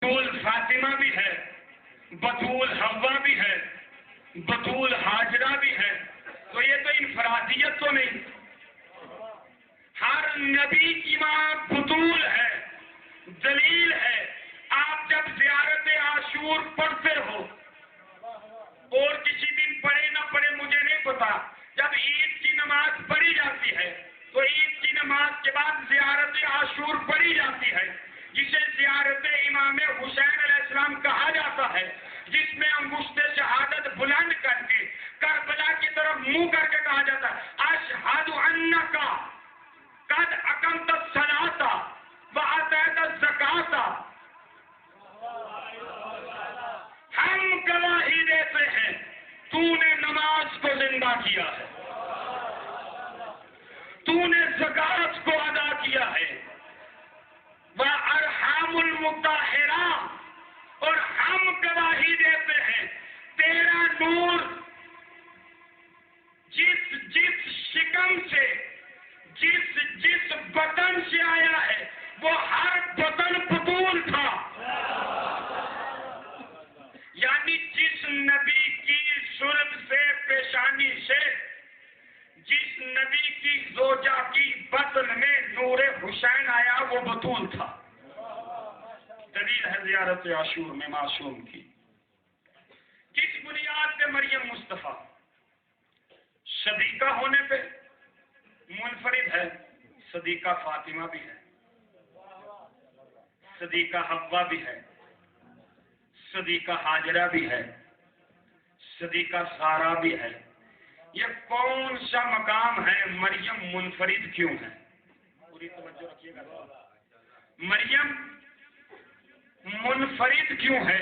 بطول فاطمہ بھی ہے، بطول حوا بھی ہے، بطول ہاجرہ بھی ہے. تو یہ تو انفرادیت تو نہیں، ہر نبی کی ماں بطول ہے. دلیل ہے، آپ جب زیارت عاشور پڑھتے ہو اور کسی دن پڑھے نہ پڑھے مجھے نہیں پتا، جب عید کی نماز پڑھی جاتی ہے تو عید کی نماز کے بعد زیارت عاشور پڑھی جاتی ہے، جسے زیارت امام حسین علیہ السلام کہا جاتا ہے، جس میں انگشت شہادت بلند کر کے کربلا کی طرف منہ کر کے کہا جاتا ہے اشہد انک قد اقمت الصلاۃ وآتیت الزکاۃ. ہم گواہی دیتے ہیں تو نے نماز کو زندہ کیا ہے، تو نے زکات کو ادا کیا ہے، وارحام المطہرہ، اور ہم گواہی دیتے ہیں تیرا نور جس شکم سے جس بطن سے آیا ہے وہ ہر بطن بطول تھا. یعنی جس نبی کی سرب سے پیشانی سے جس نبی کی زوجہ کی بطن میں نور حسین آیا وہ بطول تھا. دلیل ہے زیارت عاشور میں معصوم کی. کس بنیاد پہ مریم مصطفیٰ صدیقہ ہونے پہ منفرد ہے؟ صدیقہ فاطمہ بھی ہے، صدیقہ حوا بھی ہے، صدیقہ ہاجرہ بھی ہے، صدیقہ سارہ بھی ہے. یہ کون سا مقام ہے؟ مریم منفرد کیوں ہے؟ پوری توجہ رکھیے گا. مریم منفرد کیوں ہے؟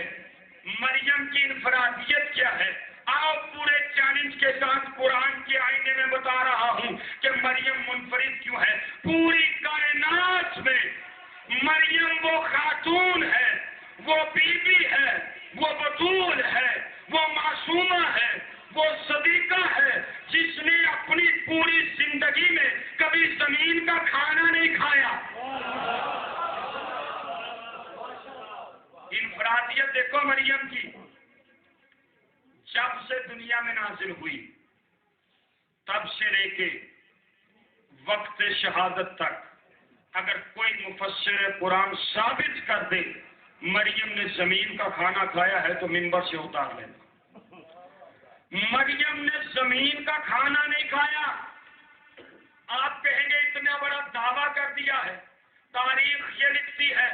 مریم کی انفرادیت کیا ہے؟ آؤ پورے چیلنج کے ساتھ قرآن کے آئینے میں بتا رہا ہوں کہ مریم منفرد کیوں ہے. پوری کائنات میں مریم وہ خاتون ہے، وہ بیوی ہے، وہ بطول ہے، وہ معصومہ ہے، وہ صدیقہ ہے جس نے اپنی پوری زندگی میں کبھی زمین کا کھانا نہیں کھایا. انفرادیت دیکھو مریم کی. جب سے دنیا میں نازل ہوئی تب سے لے کے وقت شہادت تک اگر کوئی مفسر قرآن ثابت کر دے مریم نے زمین کا کھانا کھایا ہے تو منبر سے اتار لینا. مریم نے زمین کا کھانا نہیں کھایا. آپ کہیں گے اتنا بڑا دعویٰ کر دیا ہے. تاریخ یہ لکھتی ہے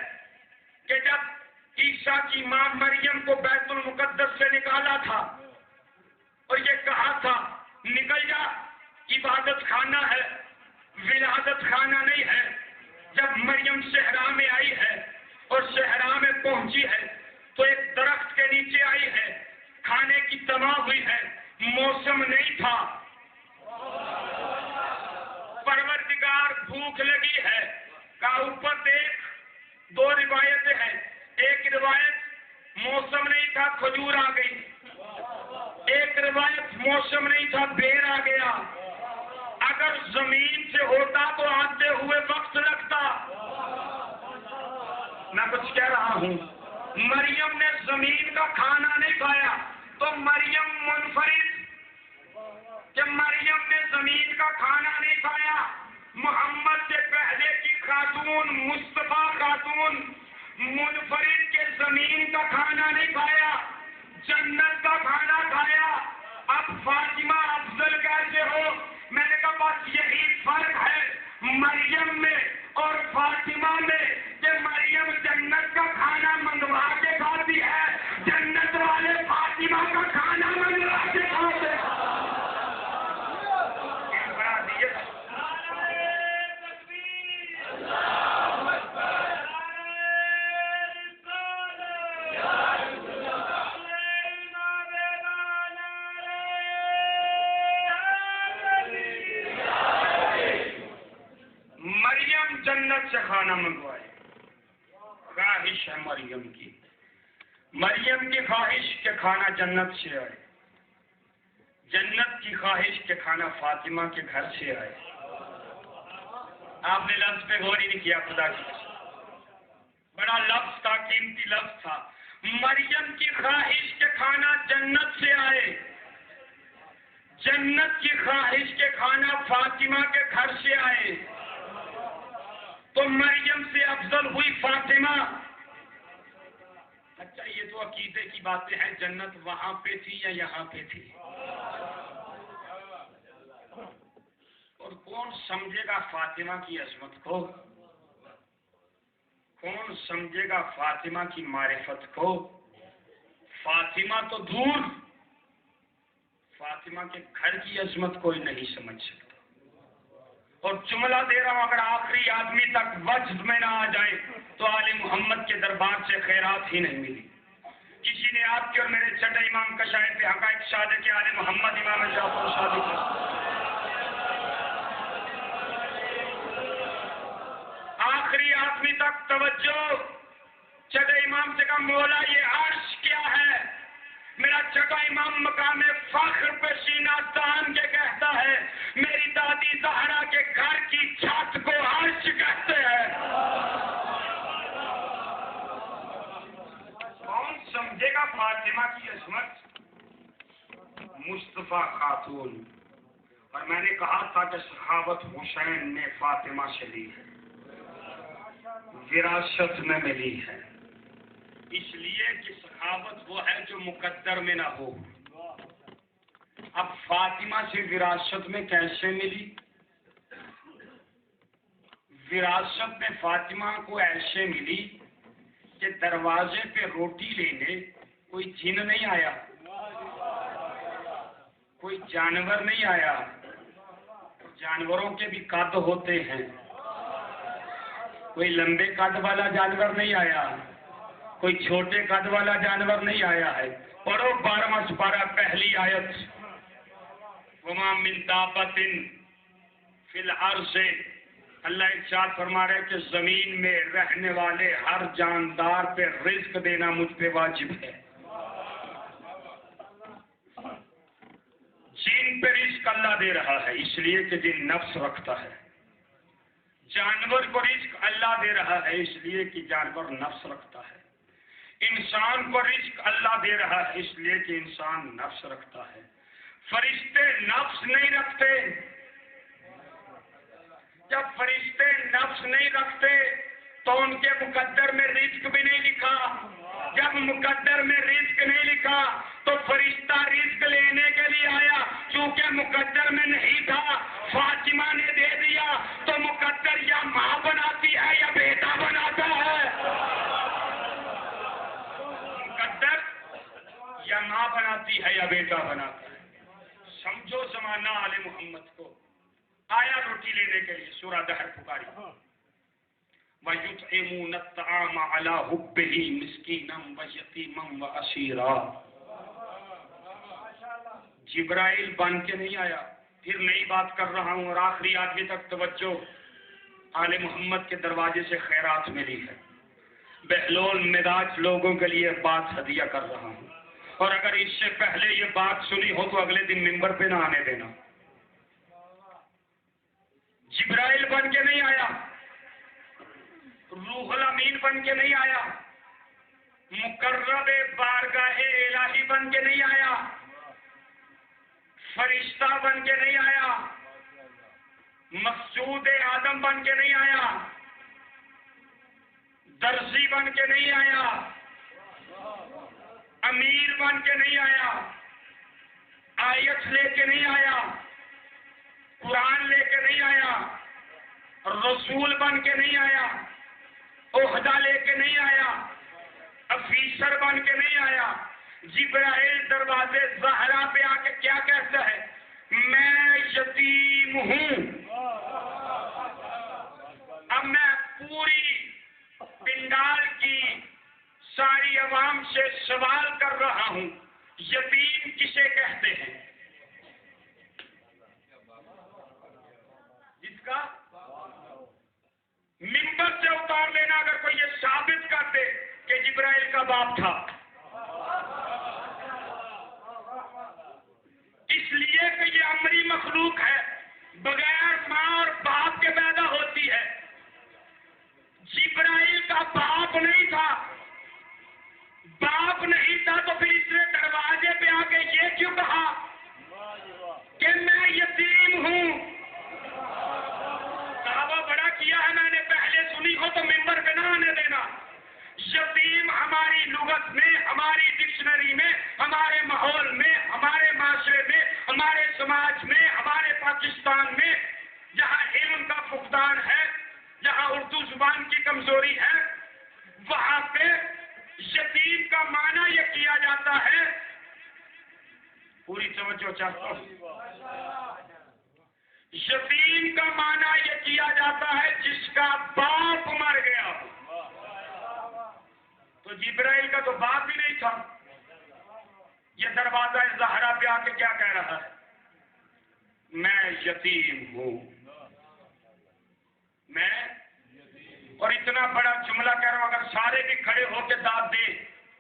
کہ جب عیسیٰ کی ماں مریم کو بیت المقدس سے نکالا تھا اور یہ کہا تھا نکل جا، عبادت خانہ ہے، ولادت خانہ نہیں ہے. جب مریم صحرا میں آئی ہے اور صحرا میں پہنچی ہے تو ایک درخت کے نیچے آئی ہے، کھانے کی تما ہوئی ہے، موسم نہیں تھا، پروردگار بھوک لگی ہے. کہا اوپر دیکھ. دو روایتیں ہیں. ایک روایت موسم نہیں تھا کھجور آ گئی، ایک روایت موسم نہیں تھا بیر آ گیا. اگر زمین سے ہوتا تو آتے ہوئے وقت لگتا. میں کچھ کہہ رہا ہوں. مریم نے زمین کا کھانا نہیں کھایا تو مریم منفرد کہ مریم نے زمین کا کھانا نہیں کھایا. محمد سے پہلے کی خاتون مصطفیٰ خاتون منفرد کے زمین کا کھانا نہیں کھایا، جنت کا کھانا کھایا. اب فاطمہ افضل کیسے ہو؟ میں نے کہا بس یہی فرق ہے مریم میں اور فاطمہ میں کہ مریم جنت کا کھانا منگوا کے کھاتی ہے، جنت والے فاطمہ کا کھانا منگوا کے کھاتے ہیں. جنت سے کھانا منگوائے. خواہش ہے مریم کی. مریم کی خواہش کہ کھانا جنت سے آئے، جنت کی خواہش کہ کھانا فاطمہ کے گھر سے آئے. آپ نے لفظ پہ غور ہی نہیں کیا. خدا کی بڑا لفظ تھا، قیمتی لفظ تھا. مریم کی خواہش کے کھانا جنت سے آئے، جنت کی خواہش کے کھانا فاطمہ کے گھر سے آئے، تو مریم سے افضل ہوئی فاطمہ. اچھا یہ تو عقیدے کی باتیں ہیں، جنت وہاں پہ تھی یا یہاں پہ تھی؟ اور کون سمجھے گا فاطمہ کی عظمت کو؟ کون سمجھے گا فاطمہ کی معرفت کو؟ فاطمہ تو دور، فاطمہ کے گھر کی عظمت کوئی نہیں سمجھ سکتا. اور جملہ دے رہا ہوں، اگر آخری آدمی تک وجد میں نہ آ جائے تو آل محمد کے دربار سے خیرات ہی نہیں ملی. کسی نے آپ کے اور میرے چھٹے امام کشائے پہ حقائق صادق کے آل محمد امام جعفر صادق آخری آدمی تک توجہ. چھٹے امام سے کہا مولا یہ عرش کیا ہے؟ میرا چھٹا امام مقام فخر پہ سینہ تان کے کہتا ہے میری دادی زہرا کے گھر کی چھت کو عرش کہتے ہیں. کون سمجھے گا فاطمہ کی عظمت؟ مصطفیٰ خاتون. اور میں نے کہا تھا کہ سخاوت حسین نے فاطمہ سے لی ہے، وراثت میں ملی ہے، اس لیے کہ سخاوت وہ ہے جو مقدر میں نہ ہو. اب فاطمہ سے وراثت میں کیسے ملی؟ وراثت میں فاطمہ کو ایسے ملی کہ دروازے پہ روٹی لینے کوئی جن نہیں آیا، کوئی جانور نہیں آیا. جانوروں کے بھی قد ہوتے ہیں، کوئی لمبے قد والا جانور نہیں آیا، کوئی چھوٹے قد والا جانور نہیں آیا ہے. پڑھو 12واں سپارہ پہلی آیت. وما من دابۃ فی الارض، اللہ ارشاد فرما رہے کہ زمین میں رہنے والے ہر جاندار پہ رزق دینا مجھ پہ واجب ہے. جن پہ رزق اللہ دے رہا ہے اس لیے کہ جن نفس رکھتا ہے. جانور کو رزق اللہ دے رہا ہے اس لیے کہ جانور نفس رکھتا ہے. انسان کو رزق اللہ دے رہا ہے اس لیے کہ انسان نفس رکھتا ہے. فرشتے نفس نہیں رکھتے. جب فرشتے نفس نہیں رکھتے تو ان کے مقدر میں رزق بھی نہیں لکھا. جب مقدر میں رزق نہیں لکھا تو فرشتہ رزق لینے کے لیے آیا، چونکہ مقدر میں نہیں تھا فاطمہ نے دے دیا. تو مقدر یا ماں بناتی ہے یا بیٹا بناتا ہے. مقدر یا ماں بناتی ہے یا بیٹا بناتا ہے. سمجھو زمانہ آل محمد کو. آیا روٹی لینے کے لیے، سورہ دہر پکاری. وَيُطْعِمُونَ الطَّعَامَ عَلَىٰ حُبِّهِ مِسْكِينًا وَيَتِيمًا وَأَسِيرًا. جبرائیل بن کے نہیں آیا. پھر نئی بات کر رہا ہوں اور آخری آدمی تک توجہ. آل محمد کے دروازے سے خیرات ملی ہے. بہلول مداج لوگوں کے لیے بات ہدیہ کر رہا ہوں، اور اگر اس سے پہلے یہ بات سنی ہو تو اگلے دن ممبر پہ نہ آنے دینا. جبرائیل بن کے نہیں آیا، روح الامین بن کے نہیں آیا، مقرب بارگاہ الہی بن کے نہیں آیا، فرشتہ بن کے نہیں آیا، مقصود آدم بن کے نہیں آیا، درزی بن کے نہیں آیا، امیر بن کے نہیں آیا، آیت لے کے نہیں آیا، قرآن لے کے نہیں آیا، رسول بن کے نہیں آیا، عہدہ لے کے نہیں آیا، افیسر بن کے نہیں آیا. جبرائیل دروازے زہرا پہ آ کے کیا کہتا ہے؟ میں یتیم ہوں. اب میں پوری پنڈال کی ساری عوام سے سوال کر رہا ہوں، یتیم کسے کہتے ہیں؟ جس کا ممبر سے اتار لینا اگر کوئی یہ ثابت کر دے کہ جبرائیل کا باپ تھا. اس لیے کہ یہ امری مخلوق ہے، بغیر ماں اور باپ کے پیدا ہوتی ہے. جبرائیل کا باپ نہیں تھا، باپ نہیں تھا تو پھر اس نے دروازے پہ آ کے یہ کیوں کہا کہ میں یتیم ہوں؟ دعویٰ بڑا کیا ہے میں نے، پہلے سنی ہو تو ممبر پہ نہ آنے دینا۔ یتیم ہماری لغت میں، ہماری ڈکشنری میں، ہمارے ماحول میں، ہمارے معاشرے میں، ہمارے سماج میں، ہمارے پاکستان میں جہاں علم کا فقدان ہے، جہاں اردو زبان کی کمزوری ہے، وہاں پہ یتیم کا معنی یہ کیا جاتا ہے، پوری توجہ چاہتا ہوں، یتیم کا معنی یہ کیا جاتا ہے جس کا باپ مر گیا۔ تو جبرائیل کا تو باپ بھی نہیں تھا، یہ دروازہ زہرا پہ آ کے کیا کہہ رہا ہے؟ میں یتیم ہوں، میں، اور اتنا بڑا جملہ کہہ رہا ہوں، اگر سارے بھی کھڑے ہو کے داد دے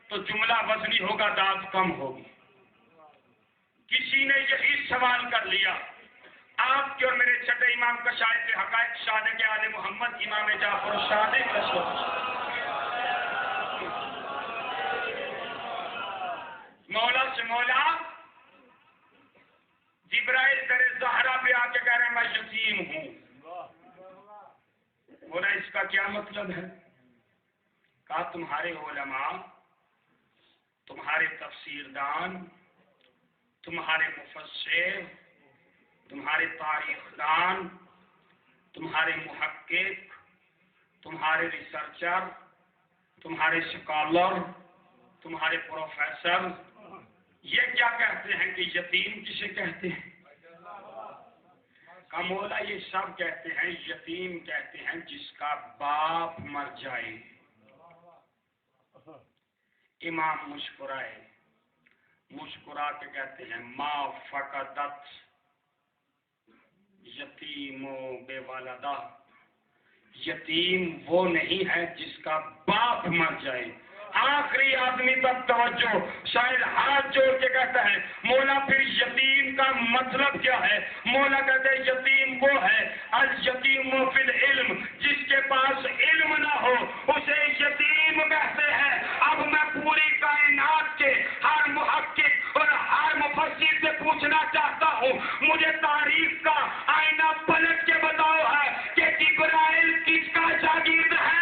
تو جملہ وزنی ہوگا، داد کم ہوگی۔ کسی نے یہی سوال کر لیا، آپ کے اور میرے چھٹے امام کا شاہد حقائق صادق آل محمد امام جعفر صادق مولا سے مولا جبرائیل در زہرا پہ آ کے کہہ رہے ہیں میں یتیم ہوں۔ بولا اس کا کیا مطلب ہے؟ کہا تمہارے علماء، تمہارے تفسیر دان، تمہارے مفسر، تمہارے تاریخ دان، تمہارے محقق، تمہارے ریسرچر، تمہارے سکالر، تمہارے پروفیسر یہ کیا کہتے ہیں کہ یتیم کسے کہتے ہیں؟ کا مولا یہ سب کہتے ہیں یتیم کہتے ہیں جس کا باپ مر جائے۔ امام مسکرائے، مسکرا کے کہتے ہیں ما فقدت یتیم و بے والدہ، یتیم وہ نہیں ہے جس کا باپ مر جائے۔ آخری آدمی تک توجہ، شاید ہاتھ جوڑ کے کہتا ہے مولا پھر یتیم کا مطلب کیا ہے؟ مولا کہتے ہیں یتیم وہ ہے الیتیم فی العلم، جس کے پاس علم نہ ہو اسے یتیم کہتے ہیں۔ اب میں پوری کائنات کے ہر محقق اور ہر مفسر سے پوچھنا چاہتا ہوں، مجھے تاریخ کا آئینہ پلٹ کے بتاؤ ہے کہ جبرائیل کس کا شاگرد ہے؟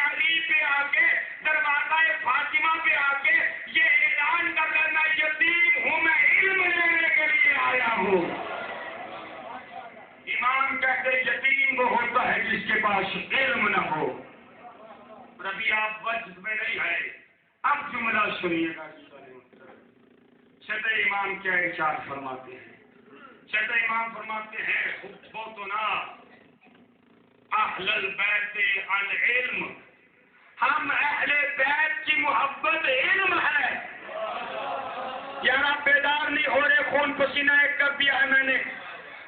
علی پہ آ کے، دروازہ فاطمہ پہ آ کے یہ اعلان کر رہا میں یتیم ہوں، میں علم لینے کے لیے آیا ہوں۔ امام کہتے یتیم وہ ہوتا ہے جس کے پاس علم نہ ہو۔ ربی آپ وجد میں نہیں ہے، اب جملہ سنیے گا۔ چھٹے امام کیا ارشاد فرماتے ہیں؟ چھٹے امام فرماتے ہیں حبتنا اہل البیت العلم، ہم اہل بیت کی محبت علم ہے۔ یار آپ بیدار نہیں ہو رہے، خون پسینہ ایک کر دیا ہے میں نے۔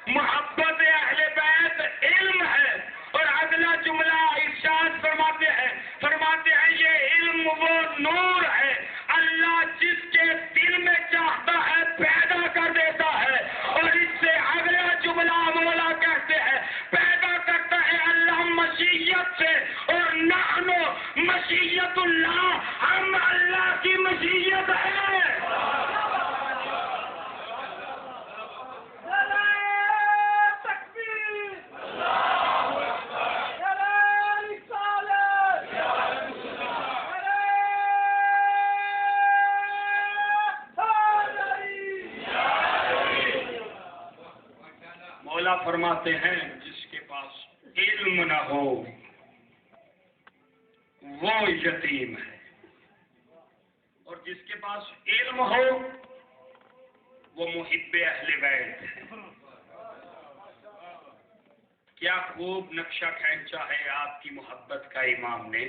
محبت اہل بیت علم ہے، اور اگلا جملہ ارشاد فرماتے ہیں یہ علم وہ نور ہے، اللہ جس کے دل میں چاہتا ہے پیدا کر دیتا ہے، اور اس سے اگلا جملہ مولا کہتے ہیں پیدا کرتا ہے اللہ مشیت سے، اور نحن مشیت اللہ، ہم اللہ کی مشیت ہے۔ مولا فرماتے ہیں جس کے پاس علم نہ ہو وہ یتیم ہے، اور جس کے پاس علم ہو وہ محب اہل بیت ہے۔ کیا خوب نقشہ کھینچا ہے آپ کی محبت کا امام نے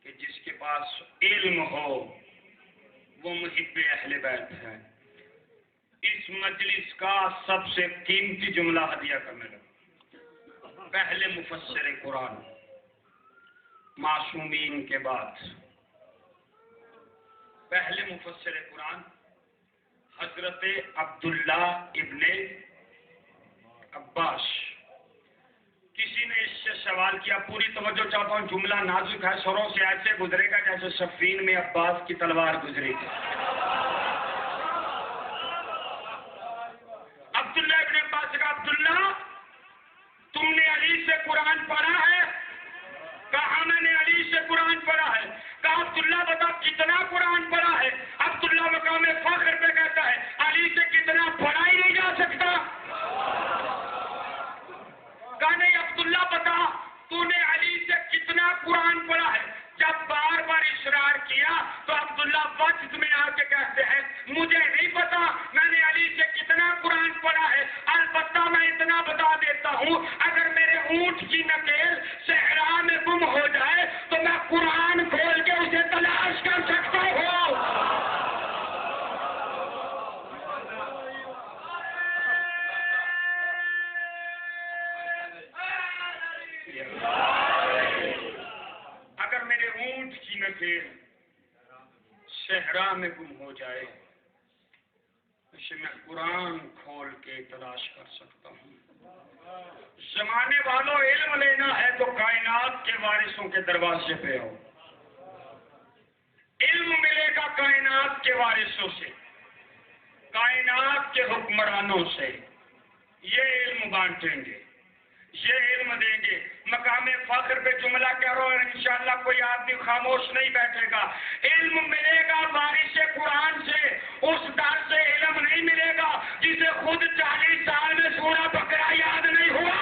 کہ جس کے پاس علم ہو وہ محب اہل بیت ہے۔ اس مجلس کا سب سے قیمتی جملہ ہدیہ کرنے لگا، پہلے مفسر قرآن معصومین کے بعد، پہلے مفسر قرآن حضرت عبداللہ ابن عباس. کسی نے اس سے سوال کیا, پوری توجہ چاہتا ہوں, جملہ نازک ہے, سروں سے ایسے گزرے گا جیسے صفین میں عباس کی تلوار گزری تھی. عبداللہ ابن عباس کا, عبداللہ تم نے علی سے قرآن پڑھا ہے؟ کہا میں نے علی سے قرآن پڑھا ہے. کہا عبداللہ بتا کتنا قرآن پڑھا ہے؟ عبداللہ مقام فخر پہ کہتا ہے علی سے کتنا پڑھا ہی نہیں جا سکتا. کہا نہیں عبداللہ بتا تو نے علی سے کتنا قرآن پڑھا ہے؟ جب بار بار اصرار کیا تو عبداللہ وقت میں آ کے کہتے ہیں مجھے نہیں پتا میں نے علی سے کتنا قرآن پڑھا ہے, البتہ میں اتنا بتا دیتا ہوں اگر میرے اونٹ کی نکیل صحرا میں گم ہو جائے تو میں قرآن کھول کے اسے تلاش کر سکتا ہوں. اگر میرے اونٹ کی نکیل صحرا میں گم ہو جائے اسے میں قرآن کھول کے تلاش کر سکتا ہوں. زمانے والوں علم لینا ہے تو کائنات کے وارثوں کے دروازے پہ ہو. علم ملے گا کائنات کے وارثوں سے, کائنات کے حکمرانوں سے. یہ علم بانٹیں گے, یہ علم دیں گے. مقام فخر پہ جملہ کرو اور انشاءاللہ کوئی آدمی خاموش نہیں بیٹھے گا. علم ملے گا وارث قرآن سے, اس در سے علم نہیں ملے گا جسے خود 40 سال میں سورہ بقرہ یاد نہیں ہوا.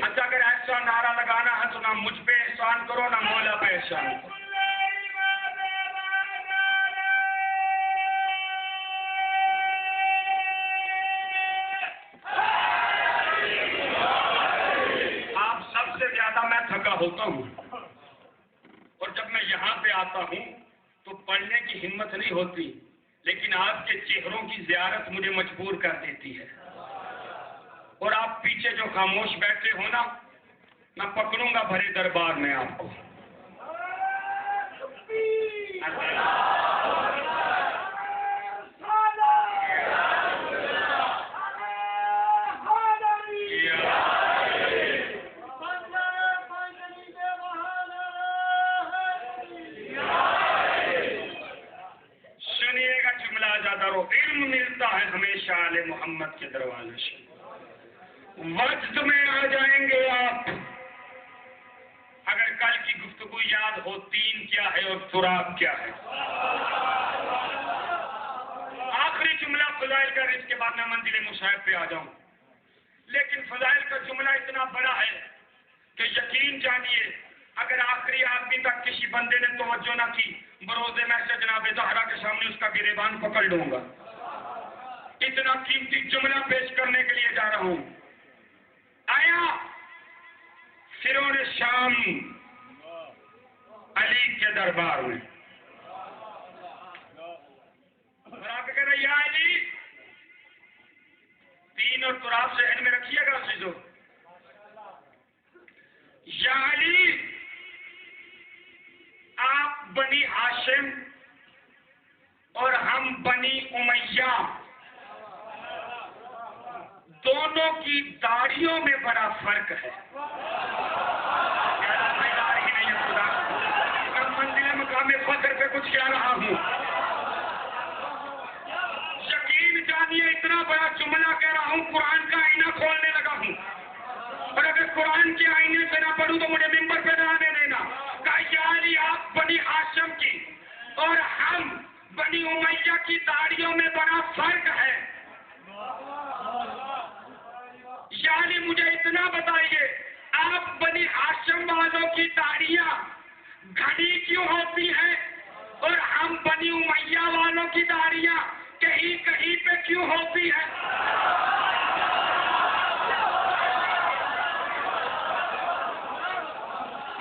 اچھا اگر ایسا نعرہ لگانا ہے تو نہ مجھ پہ احسان کرو نہ مولا پہ احسان کرو. میں تھکا ہوتا ہوں اور جب میں یہاں پہ آتا ہوں تو پڑھنے کی ہمت نہیں ہوتی, لیکن آپ کے چہروں کی زیارت مجھے مجبور کر دیتی ہے. اور آپ پیچھے جو خاموش بیٹھے ہو نا, میں پکڑوں گا بھرے دربار میں آپ کو. علم ملتا ہے ہمیشہ آل محمد کے دروازے سے. وجد میں آ جائیں گے آپ. اگر کل کی گفتگو یاد ہو, تین کیا ہے اور تراب کیا ہے. آخری جملہ فضائل کا, اس کے بعد میں منزل مصاحب پہ آ جاؤں. لیکن فضائل کا جملہ اتنا بڑا ہے کہ یقین جانیے اگر آخری آدمی تک کسی بندے نے توجہ نہ کی, بروز میں سے جناب زہرا کے سامنے اس کا گریبان پکڑ لوں گا. اتنا قیمتی جملہ پیش کرنے کے لیے جا رہا ہوں. آیا فرعون شام علی کے دربار میں اور آپ کہہ رہے یا علی, تین اور تراب سے ذہن میں رکھیے گا عزیزو. یا علی آپ بنی ہاشم اور ہم بنی امیہ دونوں کی داڑھیوں میں بڑا فرق ہے. میں منزل مقام فخر پہ کچھ کہہ رہا ہوں. یقین جانیے اتنا بڑا جملہ کہہ رہا ہوں, قرآن کا آئینہ کھولنے لگا ہوں. اور اگر قرآن کے آئینے سے نہ پڑھوں تو مجھے ممبر پہ نہ آنے دینا. کہا یا علی آپ بنی ہاشم کی اور ہم بنی امیہ کی داڑھیوں میں بڑا فرق ہے. یعنی مجھے اتنا بتائیے آپ بنی ہاشم والوں کی داڑھیاں گھنی کیوں ہوتی ہیں اور ہم بنی امیہ والوں کی داڑھیاں کہیں کہیں پہ کیوں ہوتی ہیں؟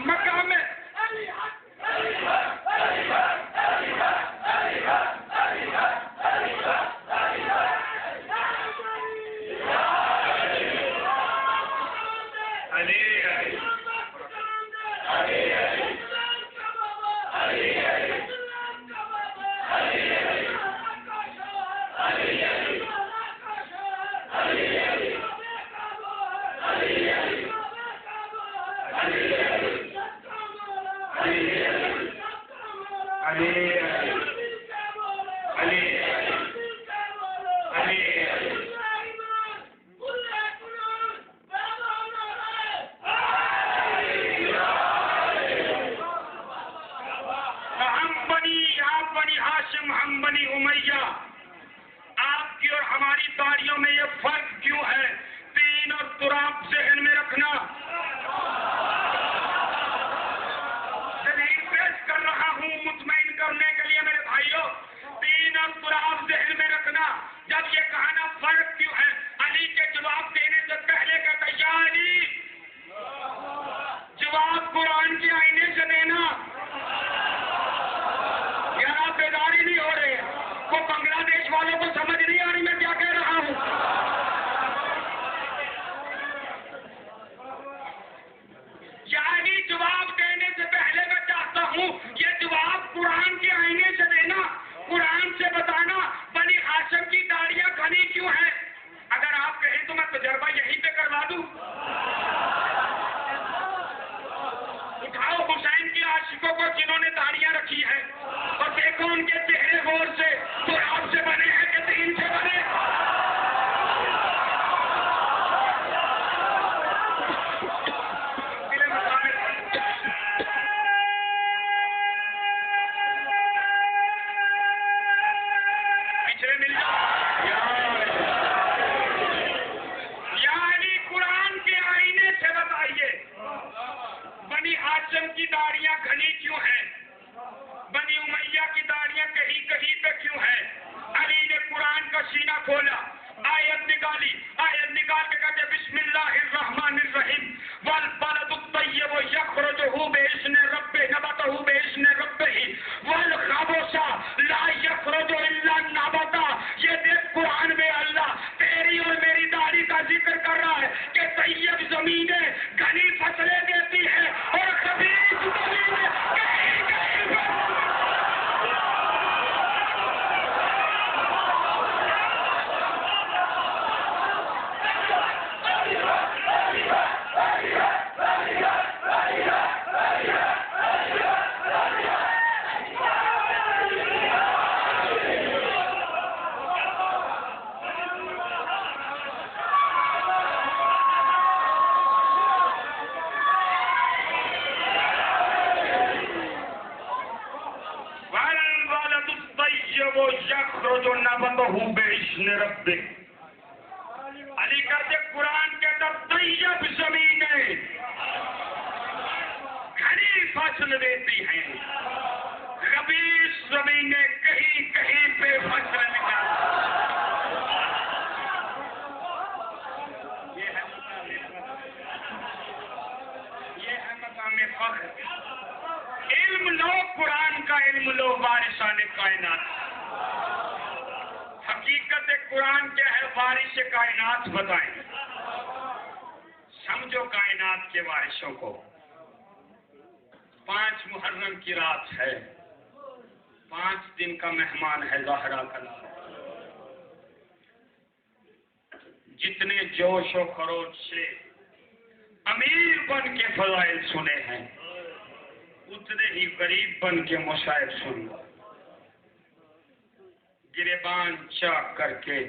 مقام علی علی علی بنی ہاشم ہم بنی امیہ، آپ کی اور ہماری داڑھیوں میں یہ فرق کیوں ہے؟ تین اور تراب ذہن میں رکھنا۔ دلیل پیش کر رہا ہوں مطمئن کرنے کے لیے میرے بھائیوں، تین اور تراب ذہن میں رکھنا۔ جب یہ کہنا فرق کیوں ہے، علی کے جواب دینے سے پہلے کہتا یا علی، جواب قرآن کے آئینے سے دینا۔ بیداری نہیں ہو رہے، وہ بنگلہ دیش والوں کو سمجھ نہیں آ رہی میں کیا کہہ رہا ہوں۔ یعنی جواب دینے سے پہلے میں چاہتا ہوں یہ جواب قرآن کے آئینے سے دینا، قرآن سے بتانا بنی ہاشم کی داڑیاں گھنی کیوں ہیں۔ اگر آپ کہیں تو میں تجربہ یہیں پہ کروا دوں۔ اٹھاؤ حسین کے عاشقوں کو جنہوں نے داڑیاں رکھی ہیں اور دیکھو ان کے چہرے غور سے، تو آپ سے بنے ہیں کہ دین سے بنے؟ پچھلے مل یعنی قرآن کے آئینے سے بتائیے بنی ہاشم کی داڑیاں گھنی کیوں ہیں، بنی امیہ کی داڑیاں کہیں کہیں پہ کیوں ہیں؟ علی نے قرآن کا سینہ کھولا، آیت نکالی، آیت نکال کے کہتے بسم اللہ الرحمن الرحیم والبلد الطیب یخرج بإذن ربہ نبتہ بإذن ربہ والخبث لا یخرج الا نبتا۔ یہ دیکھ قرآن میں اللہ تیری اور میری داڑھی کا ذکر کر رہا ہے کہ طیب زمینیں گھنی فصلیں دیتی ہے اور خبیث زمینیں کہیں کہیں پر۔ یخرج نبتہ بإذن ربہ۔ علی کہتے قرآن کہتا طیب زمینیں گھنی فصل دیتی ہیں، خبیث زمینیں کہیں کہیں پہ فصل نکالتی۔ یہ ہے مقام فخر۔ علم لو، قرآن کا علم لو وارثان کائنات۔ حقیقت قرآن کیا ہے، وارث کائنات بتائیں۔ سمجھو کائنات کے وارثوں کو۔ 5 محرم کی رات ہے، 5 دن کا مہمان ہے زہرا کا لال۔ جتنے جوش و خروش سے امیر بن کے فضائل سنے ہیں، اتنے ہی غریب بن کے مصائب سن لو۔ گریبان چاک کر کے،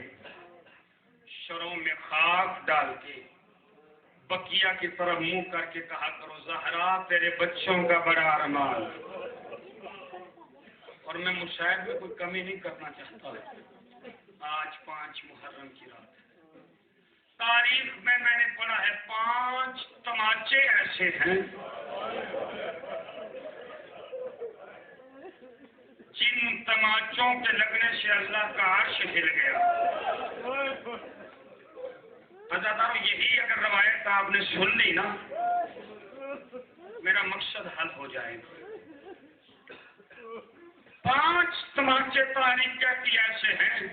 شروں میں خاک ڈال کے، بقیہ کی طرف منہ کر کے کہا کرو زہرا تیرے بچوں کا بڑا ارمان۔ اور میں مصائب میں کوئی کمی نہیں کرنا چاہتا۔ آج 5 محرم کی رات ہے۔ تاریخ میں نے پڑھا ہے 5 تماچے ایسے ہیں جن تماچوں کے لگنے سے اللہ کا عرش ہل گیا۔ عزیزانو، یہی اگر روایت آپ نے سن لی نا، میرا مقصد حل ہو جائے گا۔ 5 تماچے تاریخ کہتی ایسے ہیں،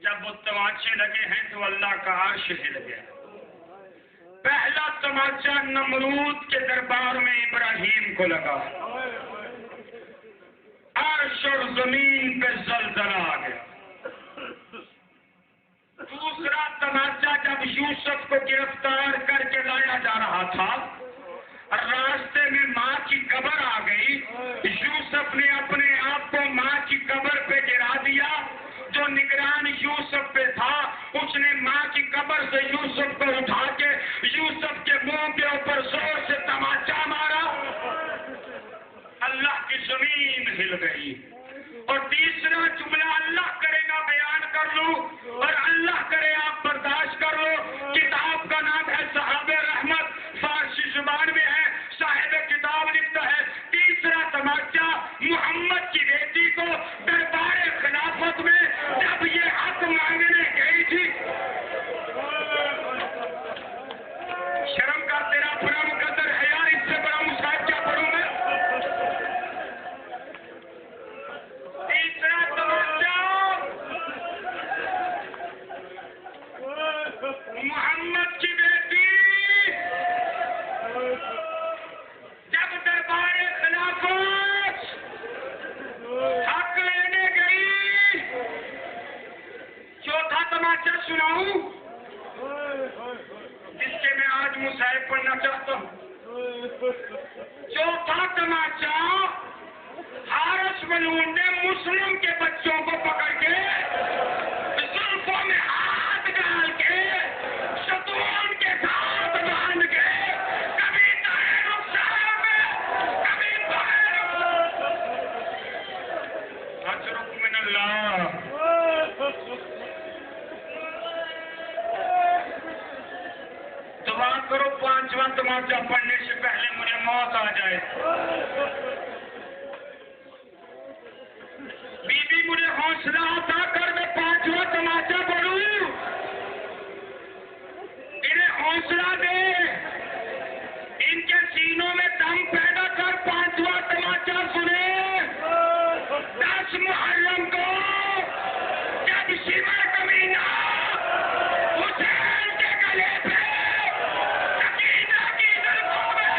جب وہ تماچے لگے ہیں تو اللہ کا عرش ہل گیا۔ پہلا تماچا نمرود کے دربار میں ابراہیم کو لگا، عرش اور زمین پہ زلزلہ آ گیا۔ دوسرا تماچا جب یوسف کو گرفتار کر کے لایا جا رہا تھا، راستے میں ماں کی قبر آ گئی، یوسف نے اپنے زمین ہل گئی. اور تیسرا جملہ اللہ کرے گا بیان کر لوں اور اللہ کرے آپ برداشت کر لو. کتاب کا نام ہے صحاب رحمت, فارسی زبان میں ہے. صاحب کتاب لکھتا ہے تیسرا تماچا محمد کی بیٹی کو دربار خلافت میں جب یہ حق مانگنے گئی تھی. شرم کا تیرا بڑا مقدر ہے یار, اس سے بڑا مصائب کیا پڑھوں میں. تیسرا تماچا محمد کی بیٹی جب دربار خلافت حق لینے گئی. چوتھا تماچا سناؤں جس سے میں آج مصائب پڑھنا چاہتا ہوں. چوتھا تماچا حارث ملعون نے مسلم کے بچوں کو پکڑ کے زلفوں میں ہاتھ ڈال کے ستون کے ساتھ باندھ کے کبھی دائیں رخسار میں کبھی بائیں اجرک من اللہ. دعا کرو پانچواں تماچا پڑھنے سے پہلے مجھے موت آ جائے. بی بی مجھے حوصلہ عطا کر میں پانچواں تماچا پڑھوں. انہیں حوصلہ دے, ان کے سینوں میں دم پیدا کر. پانچواں تماچا سنے. 10 محرم کو جب شیور کمینہ حسین کے گلے پہ سکینہ کی زلفوں میں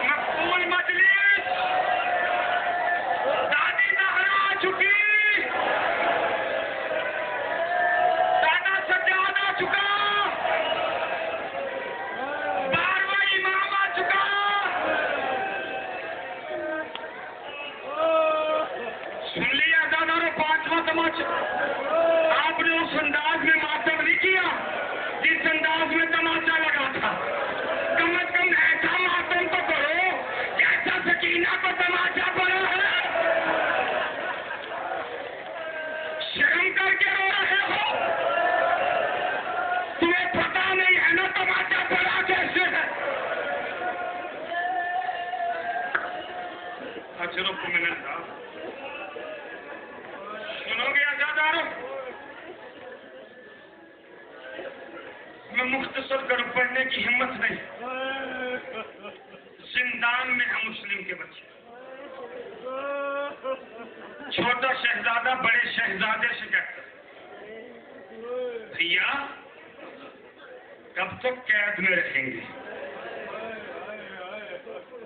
مقبول مجلس دادی زہرا آ چکی, دادا سجاد آ چکا, 12واں امام آ چکا. سن لیا دادارو پانچواں تماچا. آپ نے اس انداز میں ماتم نہیں کیا جس انداز میں تماچا لگا تھا. کم از کم ایسا ماتم تو کرو جیسا سکینہ کو تماچا پڑا ہے. شرم کر کے رو رہے ہو, تمہیں پتا نہیں ہے نا تماچا پڑا کیسے ہے. اجرک من اللہ. سنو گے آزادارو, میں مختصر کر پڑھنے کی ہمت نہیں. زندان میں ہیں مسلم کے بچے. چھوٹا شہزادہ بڑے شہزادے سے کہتا ہے بھیا کب تک قید میں رہیں گے.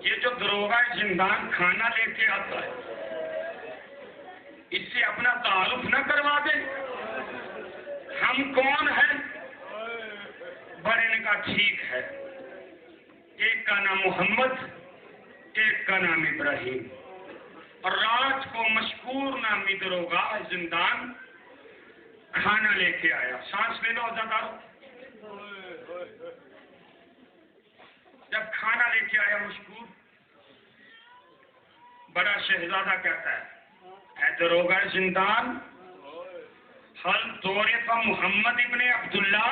یہ جو دروغہ زندان کھانا لے کے آتا ہے اس سے اپنا تعارف نہ کروا دے. ہم کون ہیں؟ بڑے نے کہا ٹھیک ہے, ایک کا نام محمد, ایک کا نام ابراہیم. اور رات کو مشکور نامی دروغہ زندان کھانا لے کے آیا. سانس لے لو ازادارو. جب کھانا لے کے آیا مشکور, بڑا شہزادہ کہتا ہے اے دروغہ زندان, حل دورے پر محمد ابن عبداللہ,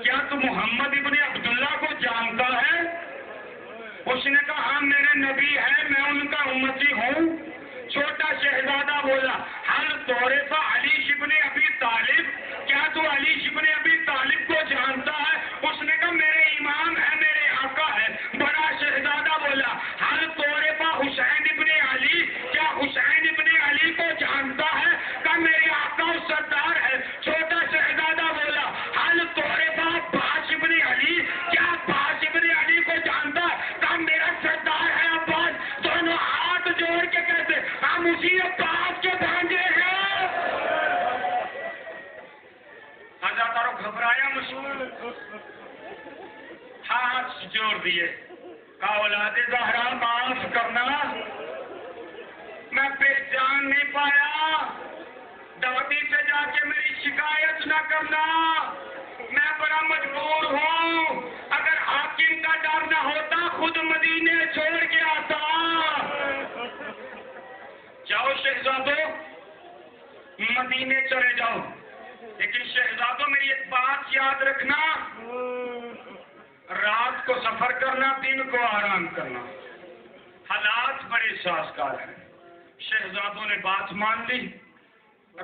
کیا تو محمد ابن عبداللہ کو جانتا ہے؟ اس نے کہا ہاں میرے نبی ہے, میں ان کا امتی ہوں. چھوٹا شہزادہ بولا حل دورے پر علی ابن ابی طالب, کیا تو علی ابن ابی طالب کو جانتا ہے؟ اس نے کہا میرے امام ہے, میرے آقا ہے. بڑا شہزادہ بولا حل دورے پر حسین ابن علی, کیا حسین ابن علی کو جانتا ہے؟ کہا میرے آقا سردار ہے. چھوٹا شہزادہ بولا حل دورے پر عباس ابن علی, کیا عباس ابن علی کو جانتا ہے؟ کہا میرا سردار ہے عباس. دونوں ہاتھ جوڑ کے کہتے ہم اسی عباس کے بھانجے ہیں. ازادارو گھبرایا مشکور, ہاتھ جوڑ دیے. کہا اولاد زہرا معاف کرنا, میں پہچان نہیں پایا. دادی سے جا کے میری شکایت نہ کرنا, میں بڑا مجبور ہوں. اگر حاکم کو سفر کرنا، دن کو آرام کرنا۔ حالات بڑے سازگار ہیں۔ شہزادوں نے بات مان لی،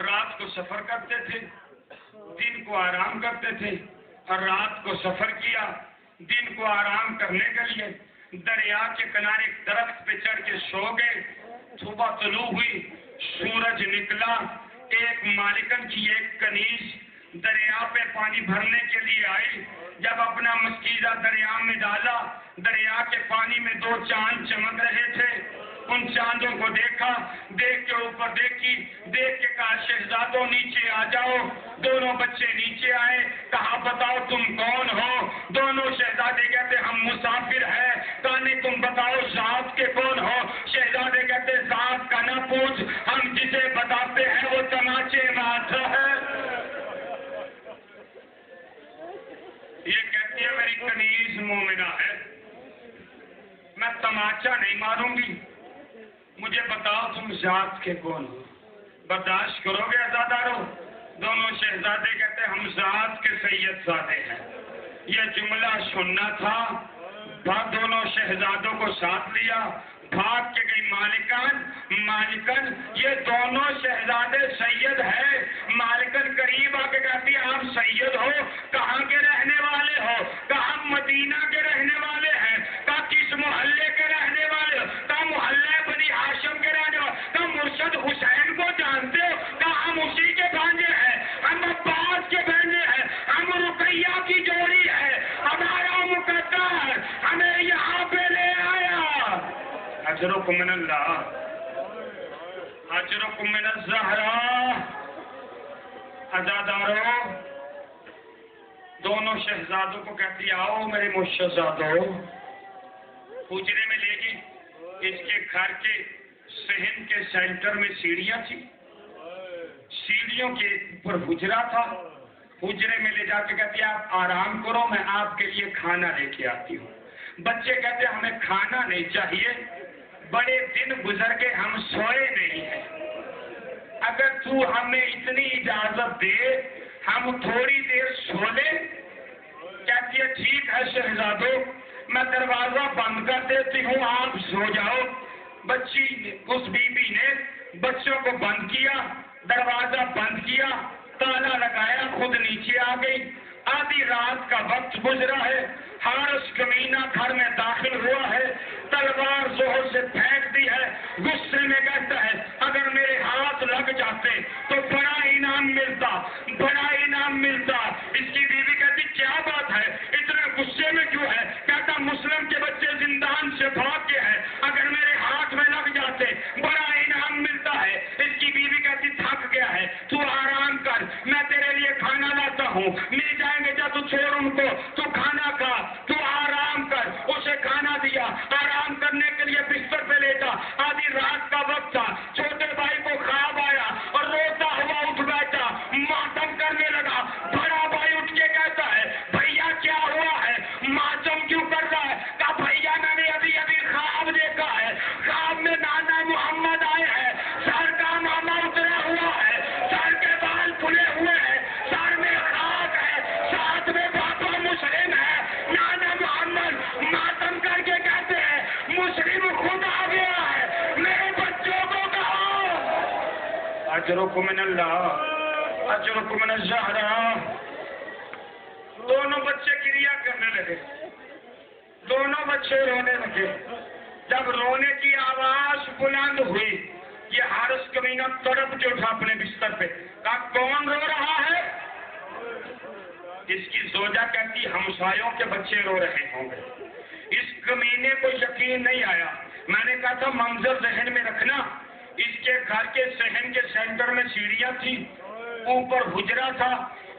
رات کو سفر کرتے تھے، دن کو آرام کرتے تھے، اور رات کو سفر کیا، دن کو آرام کرنے کے لیے دریا کے کنارے ایک درخت پہ چڑھ کے سو گئے۔ صبح طلوع ہوئی، سورج نکلا، ایک مالکن کی ایک کنیز دریا پہ پانی بھرنے کے لیے آئی۔ جب اپنا مشکیزہ دریا میں ڈالا، دریا کے پانی میں 2 چاند چمک رہے تھے۔ ان چاندوں کو دیکھا، دیکھ کے اوپر دیکھی، دیکھ کے کہا شہزادوں نیچے آ جاؤ۔ دونوں بچے نیچے آئے، کہا بتاؤ تم کون ہو؟ دونوں شہزادے کہتے ہم مسافر ہیں۔ کہا نہیں تم بتاؤ ذات کے کون ہو؟ شہزادے کہتے ذات کا نہ پوچھ، ہم جسے بتاتے ہیں وہ تماچے مارتا ہے۔ یہ کہتی ہے میری کنیز مومنہ ہے، میں تماچا نہیں ماروں گی، مجھے بتاؤ تم ذات کے کون ہو؟ برداشت کرو گے عزادارو؟ دونوں شہزادے کہتے ہم ذات کے سید زادے ہیں۔ یہ جملہ سننا تھا، دونوں شہزادوں کو ساتھ لیا، بھاگ کے گئی مالکن یہ دونوں شہزادے سید ہے۔ مالکن قریب آ کے کہتی آپ سید ہو، کہاں کے رہنے والے ہو؟ کہا مدینہ کے رہنے والے ہیں۔ کہا کس محلے کے رہنے والے ہو؟ کہا محلہ بنی ہاشم کے رہنے والے۔ کہا مرشد حسین کو جانتے ہو؟ کہا ہم اسی کے بھانجے ہیں، ہم عباس کے بھانجے ہیں، ہم رقیہ کی جوڑی ہے، ہمارا مقدر ہمیں یہاں پہ لے آیا۔ اجرکم من اللہ، اجرکم من الزہرا۔ عزادارو دونوں شہزادوں کو کہتی آؤ میرے مشہزادوں۔ حجرے میں لے گئی، اس کے گھر کے صحن کے سینٹر میں سیڑھیاں تھی، سیڑھیوں کے اوپر حجرہ تھا۔ حجرے میں لے جا کے کہتی آپ آرام کرو، میں آپ کے لیے کھانا لے کے آتی ہوں۔ بچے کہتے ہمیں کھانا نہیں چاہیے، بڑے دن گزر کے ہم سوئے نہیں ہیں، اگر تو ہمیں اتنی اجازت دے ہم تھوڑی دیر سو لیں۔ کہتی ہے ٹھیک ہے شہزادو، میں دروازہ بند کر دیتی ہوں، آپ سو جاؤ۔ اس بی بی نے بچوں کو بند کیا، دروازہ بند کیا، تالا لگایا، خود نیچے آ گئی۔ آدھی رات کا وقت گزرا ہے، حارث کمینہ گھر میں داخل ہوا ہے، تلوار زہر سے پھینک دی ہے، غصے میں کہتا ہے اگر میرے ہاتھ لگ جاتے تو بڑا انعام ملتا، بڑا انعام ملتا۔ اس کی بیوی کہتی کیا بات ہے، اتنے غصے میں کیوں ہے؟ کہتا مسلم کے بچے زندان سے بھاگ کے ہیں، اگر میرے ہاتھ میں لگ جاتے بڑا انعام ملتا ہے۔ اس کی بیوی کہتی تھک گیا ہے، تو آرام کر، میں تیرے لیے کھانا لاتا ہوں، مل جائیں گے جب تو چھوڑ ان کو، تو کھانا کھا، تو آرام کر۔ اسے کھانا دیا، آرام کرنے کے لیے بستر پہ لیٹا۔ آدھی رات کا وقت تھا، چھوٹے بھائی کو خواب آیا اور روتا ہوا اٹھ بیٹھا، ماتم کرنے لگا۔ بڑا بھائی اٹھ کے کہتا ہے بھیا کیا ہوا ہے، ماتم کیوں کر رہا ہے؟ کہا بھیا میں نے ابھی ابھی خواب دیکھا ہے، خواب میں نانا محمد آئے ہیں، سر کا ماما اترا ہوا ہے، سر کے بال کھلے ہوئے ہیں، سر میں خاک ہے، ساتھ میں بابا مسلم ہے۔ نانا محمد ماتم کر کے کہتے ہیں مسلم خود آ گیا ہے، میرے بچوں کو کہو اجرکم من اللہ، اجرکم من الزہرا۔ دونوں بچے کریا کرنے لگے، دونوں بچے رونے لگے۔ جب رونے کی آواز بلند ہوئی، یہ حارث کمینہ تڑپ کے اٹھا اپنے بستر پہ، کہا کون رو رہا ہے؟ اس کی زوجہ کہتی ہمسایوں کے بچے رو رہے ہوں گے۔ اس کمینے کو یقین نہیں آیا، میں نے کہا تھا منظر ذہن میں رکھنا۔ اس کے گھر کے صحن کے سینٹر میں سیڑھیاں تھی، اوپر حجرہ تھا،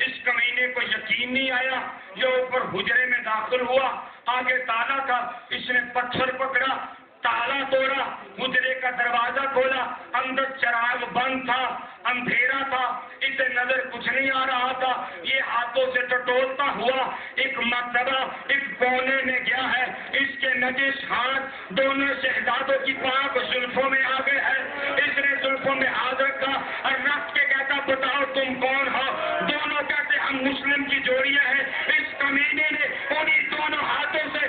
اس کمینے کو یقین نہیں آیا، یہ اوپر حجرے میں داخل ہوا، آگے تالا تھا، اس نے پتھر پکڑا، تالا توڑا، حجرے کا دروازہ کھولا، اندر چراغ بند تھا، اندھیرا تھا، اسے نظر کچھ نہیں آ رہا تھا۔ یہ ہاتھوں سے ٹٹولتا ہوا ایک مرتبہ ایک کونے میں گیا ہے، اس کے نجس ہاتھ دونوں شہزادوں کی پاک زلفوں میں آ گئے ہیں۔ اس نے زلفوں میں ہاتھ رکھا اور رکھ کے کہتا بتاؤ تم کون ہو؟ دونوں کہتے ہم مسلم کی جوڑیاں ہیں۔ اس کمینے نے انہیں دونوں ہاتھوں سے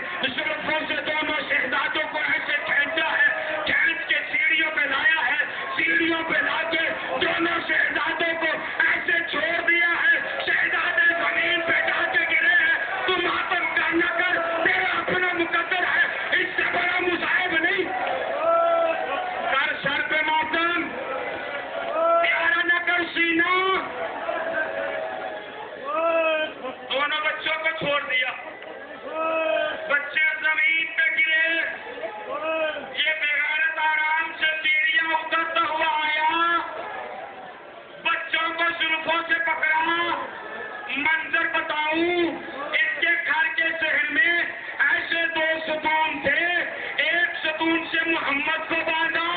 محمد کو باندھا،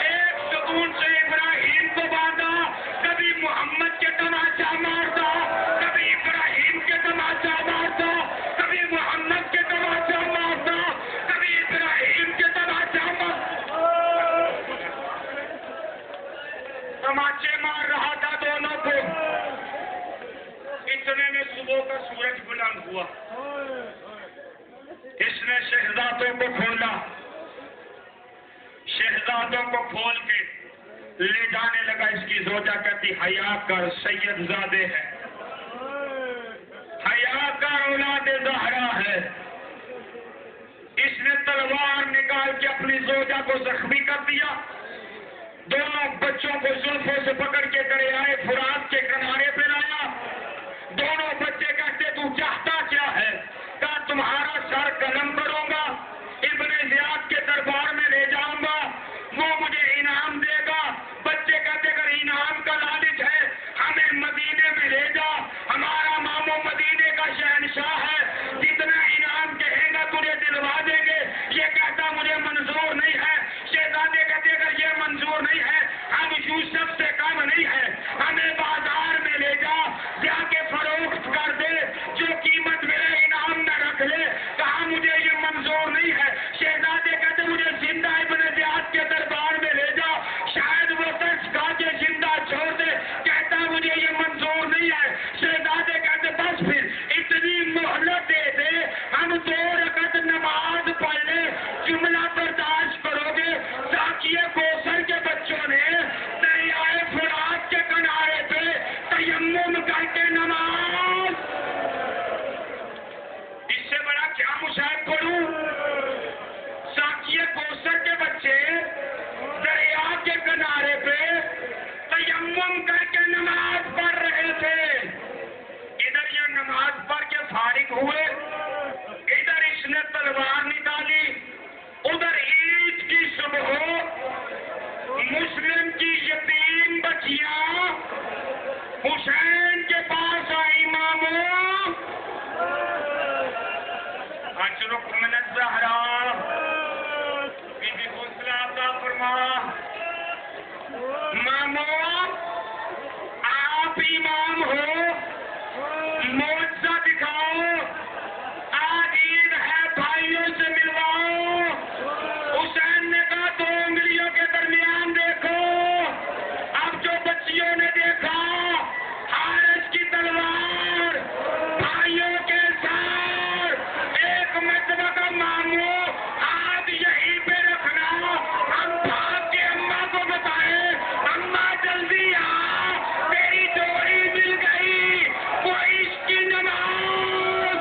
ایک ستون سے ابراہیم کو باندھا، کبھی محمد کے تماچا مارتا، کبھی ابراہیم کے تماچا مارتا، کبھی محمد کے تماچا مارتا، کبھی ابراہیم کے تماچا مارتا، تماچے مار رہا تھا دونوں کو۔ اتنے میں صبح کا سورج بلند ہوا، اس نے شہزادوں کو کھولا، شہزادوں کو کھول کے لے جانے لگا۔ اس کی زوجہ کہتی حیا کر، سید زادے ہے، حیا کر، اولاد زہرا ہے۔ اس نے تلوار نکال کے اپنی زوجہ کو زخمی کر دیا، دونوں بچوں کو زلفوں سے پکڑ کے دریائے فرات کے کنارے پہ لایا۔ دونوں بچے کہتے تو چاہتا کیا ہے؟ کہا تمہارا سر قلم کروں گا، ابن زیاد کے دربار میں لے جاؤں گا، وہ مجھے انعام دے گا۔ بچے کہتے اگر انعام کا لالچ ہے ہمیں مدینے میں لے جا، ہمارا ماموں مدینے کا شہنشاہ ہے، جتنا انعام کہیں گا تجھے دلوا دیں گے۔ یہ کہتا مجھے منظور نہیں ہے۔ شہزادے کہتے اگر یہ منظور نہیں ہے ہم یوسف سے کم نہیں ہے، ہمیں بازار میں لے جا، جا کے فروخت کر دے، جو قیمت ملے انعام نہ رکھ لے۔ کہا مجھے یہ منظور نہیں ہے۔ شہزادے کہتے مجھے زندہ ابن زیاد کے دربار میں لے جا، شاید وہ ترس کھا کے زندہ چھوڑ دے۔ کہتا مجھے یہ منظور نہیں ہے۔ شہزادے کہتے بس پھر اتنی مہلت دے دے، ہم 2 رکعت نماز پڑھ لیں، جملہ برداشت کرو گے؟ ساقیہ کوثر کے بچوں نے دریائے فرات کے کنارے پہ تیمم کر کے نماز، اس سے بڑا کیا مشاہد کروں؟ ساقیہ کوثر کے بچے دریا کے کنارے پہ تیمم کر کے نماز پڑھ رہے تھے۔ ادھر یہ نماز پڑھ کے فارغ ہوئے، ادھر اس نے تلوار نکالی، ادھر عید کی صبح مسلم کی یتیم بچیاں حسین کے پاس آئی، ماموں اجرک من الزہرا، بی بی حوصلہ عطا فرما، ماموں آپ امام ہو، معجزہ دکھاؤ، آج عید ہے بھائیوں سے ملواؤ۔ حسین نے کہا 2 انگلیوں کے درمیان دیکھو۔ اب جو بچیوں نے دیکھا حارث کی تلوار، بھائیوں کے ساتھ ایک مرتبہ کا ماموں ہاتھ یہیں پہ رکھنا، ہم بھاگ کے اماں کو بتائے اماں جلدی آ، تیری ڈوری مل گئی، کوئی اس کی نماز۔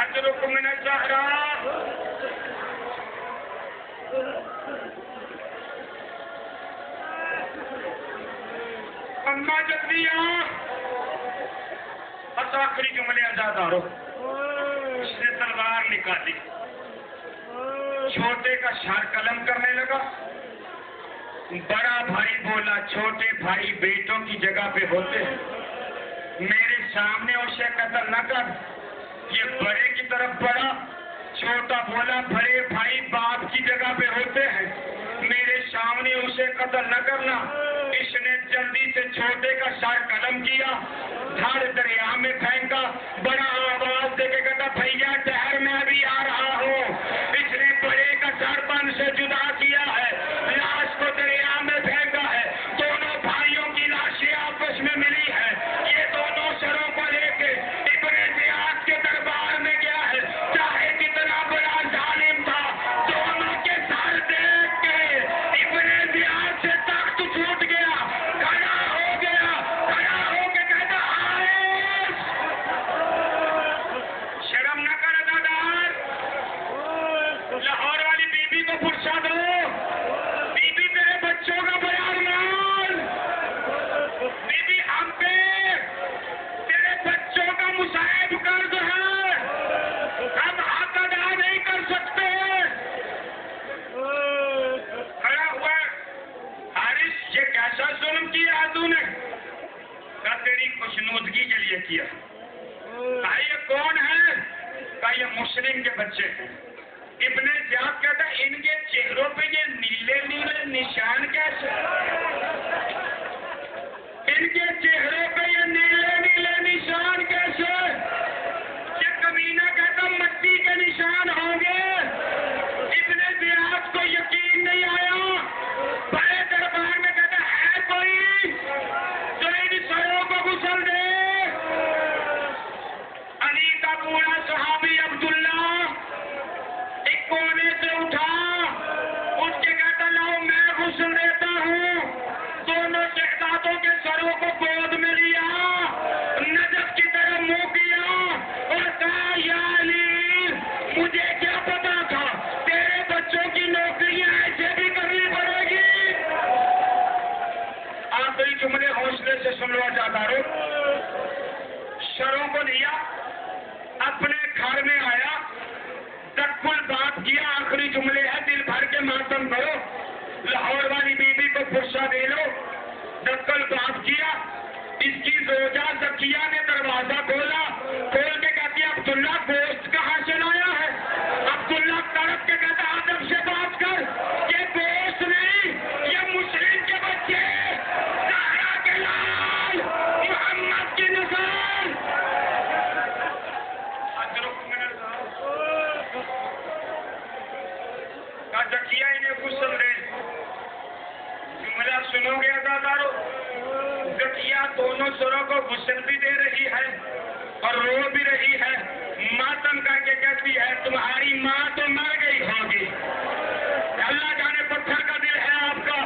اجرک من الزہرا، اماں جلدی آ۔ بس آخری جملے ازادارو، اس نے تلوار نکالی، چھوٹے کا سر قلم کرنے لگا۔ بڑا بھائی بولا چھوٹے بھائی بیٹوں کی جگہ پہ ہوتے ہیں، میرے سامنے اسے قتل نہ کر۔ یہ بڑے کی طرف بڑھا، چھوٹا بولا بڑے بھائی باپ کی جگہ پہ ہوتے ہیں، میرے سامنے اسے قتل نہ کرنا۔ اس نے جلدی سے چھوٹے کا سر قلم کیا، دھڑ دریا میں پھینکا، بڑا آواز دے کے کہتا بھیا ٹہر میں ابھی آ رہا ہوں۔ اس نے بڑے کا سر بن سے جدا کیا ہے، لاش کو دریا میں پھینکا ہے، دونوں بھائیوں کی لاشیں آپس میں ملی ہے۔ یہ دونوں سروں کو لے کے ابن زیاد کے دربار میں گیا ہے، چاہے کتنا بڑا ظالم تھا، دونوں کے سر دیکھ کے ابن زیاد سے تخت ٹوٹ گیا، کھڑا ہو گیا، کھڑا ہو کے کہتا حارث شرم نہ کر ادادار، لاہور والی بی بی کو فرصہ دو، بی بی تیرے بچوں کا بیان مان، بی بی ہم پہ تیرے بچوں کا مصائب قرض ہے، ہم حق ادا نہیں کر سکتے۔ کھڑا ہوا حارث، یہ کیسا ظلم کیا تو نے؟ کہا تیری خوشنودگی کے لیے کیا۔ کہا یہ کون ہے؟ کہا یہ مسلم کے بچے ہیں، ابن زیاد کہتا ہے ان کے چہروں پہ یہ نیلے نیلے نشان کیسے؟ ان کے چہروں پہ یہ نیلے نیلے نشان کیسے؟ یہ کمینہ کہتا مٹی کے نشان ہوں گے۔ ابن زیاد کو یقین نہیں آیا، بڑے دربار میں کہتا ہے کوئی جو ان سروں کو غسل دے؟ علی کا پورا صحابی عبداللہ ایک کونے سے اٹھا، اٹھ کے کہتا لاؤ میں غسل دیتا ہوں۔ دونوں شہزادوں کے سروں کو گود میں لیا، نجف کی طرف منہ کیا اور کہا یا علی مجھے کیا پتا تھا تیرے بچوں کی نوکریاں ایسے بھی کرنی پڑے گی۔ آخری جملے حوصلے سے سن لو جادارو۔ سروں کو لیا، اپنے گھر میں آیا، تکل بات کیا، آخری جملے ہے دل بھر کے ماتم کرو، لاہور والی بی بی کو فرصہ دے لو۔ تکل بات کیا، اس کی زوجہ زکیہ نے دروازہ کھولا، کھول کے کہتی ہے عبداللہ گوشت کہاں سے لایا ہے؟ عبداللہ تڑپ کے کہتا ادب سے بات کر، یہ گوشت نہیں، یہ مسلم کے بچے، زہرا کے لال، محمد کی نسل۔ زکیہ انہیں غسل دے۔ جملہ سنو گے عزادارو، زکیہ دونوں سروں کو غسل بھی دے رہی ہے اور رو بھی رہی ہے، ماتم کر کے کہتی ہے تمہاری ماں تو مر گئی ہوگی۔ اللہ جانے پتھر کا دل ہے آپ کا،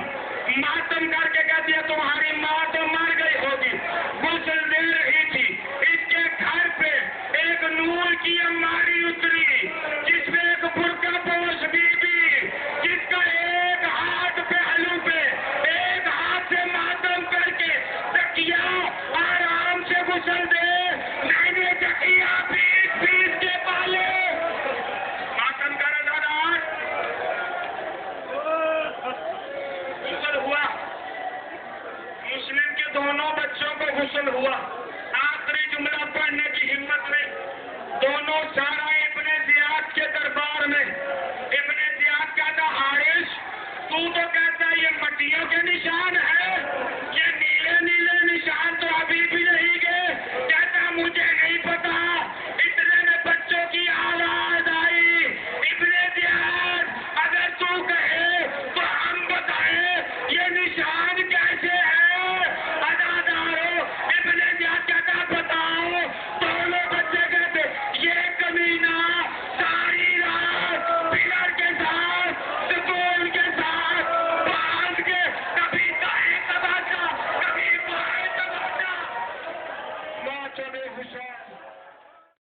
ماتم کر کے کہتی ہے تمہاری ماں تو مر گئی ہوگی۔ غسل دے رہی تھی، اس کے گھر پہ ایک نور کی اماری اتری جس میں ایک برقع پوش بی بی، جس کا ایک ہاتھ پہلو پہ، ایک ہاتھ سے ماتم کر کے زکیہ آرام سے غسل دے، میں نے زکیہ پیس پیس کے پالے۔ ماتم کا رضادار غسل ہوا، مسلم کے دونوں بچوں کو غسل ہوا، آخری جملہ پڑھنے کی ہمت نہیں، دونوں سارا ابن زیاد کے دربار میں۔ ابن زیاد کہتا حارث تو کہتا ہے یہ مٹیوں کے نشان ہے، یہ نیلے نیلے نشان تو